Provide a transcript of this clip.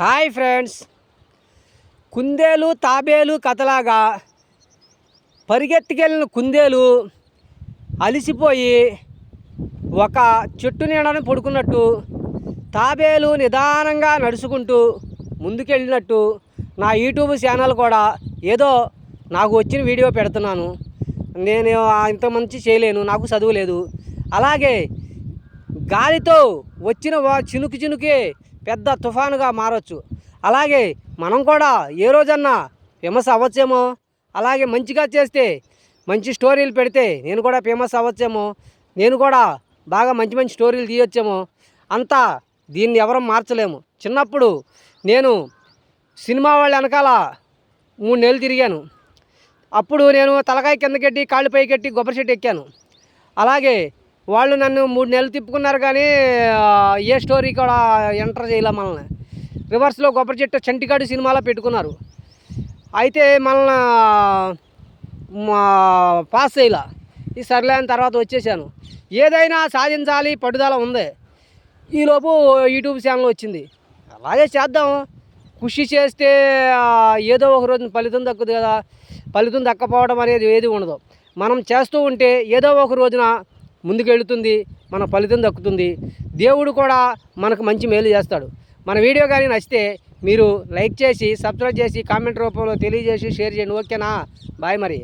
Hi friends, కుందేలు తాబేలు కథలాగా పరిగెత్తికెళ్ళిన కుందేలు అలిసిపోయి ఒక చెట్టు నీడని పడుకున్నట్టు, తాబేలు నిదానంగా నడుచుకుంటూ ముందుకెళ్ళినట్టు నా యూట్యూబ్ ఛానల్ కూడా ఏదో నాకు వచ్చిన వీడియో పెడుతున్నాను. నేను ఇంత మంచి చేయలేను, నాకు చదువు లేదు. అలాగే గాలితో వచ్చిన చినుకు చినుకే పెద్ద తుఫానుగా మారచ్చు. అలాగే మనం కూడా ఏ రోజన్నా ఫేమస్ అవ్వచ్చేమో. అలాగే మంచిగా చేస్తే, మంచి స్టోరీలు పెడితే నేను కూడా ఫేమస్ అవ్వచ్చేమో. నేను కూడా బాగా మంచి మంచి స్టోరీలు తీయొచ్చేమో. అంతా దీన్ని ఎవరూ మార్చలేము. చిన్నప్పుడు నేను సినిమా వాళ్ళ వెనకాల 3 నెలలు తిరిగాను. అప్పుడు నేను తలకాయ కిందకెట్టి కాళ్ళు పైకెట్టి కొబ్బరి చెట్టు ఎక్కాను. అలాగే వాళ్ళు నన్ను 3 నెలలు తిప్పుకున్నారు, కానీ ఏ స్టోరీ కూడా ఎంటర్ చేయలే. మనల్ని రివర్స్లో కొబ్బరి చెట్టు చంటికాడు సినిమాలో పెట్టుకున్నారు. అయితే మనల్ని పాస్ చేయలే. ఈ సర్లేని తర్వాత వచ్చేసాను. ఏదైనా సాధించాలి పట్టుదల ఉంది. ఈలోపు యూట్యూబ్ ఛానల్ వచ్చింది. అలాగే చేద్దాం. కృషి చేస్తే ఏదో ఒక రోజు ఫలితం దక్కుతుంది కదా. ఫలితం దక్కపోవడం అనేది ఏది ఉండదు. మనం చేస్తూ ఉంటే ఏదో ఒక రోజున ముందుకెళ్తుంది, మన ఫలితం దక్కుతుంది. దేవుడు కూడా మనకు మంచి మేలు చేస్తాడు. మన వీడియో కానీ నచ్చితే మీరు లైక్ చేసి, సబ్స్క్రైబ్ చేసి, కామెంట్ రూపంలో తెలియజేసి షేర్ చేయండి. ఓకేనా? బాయ్ మరి.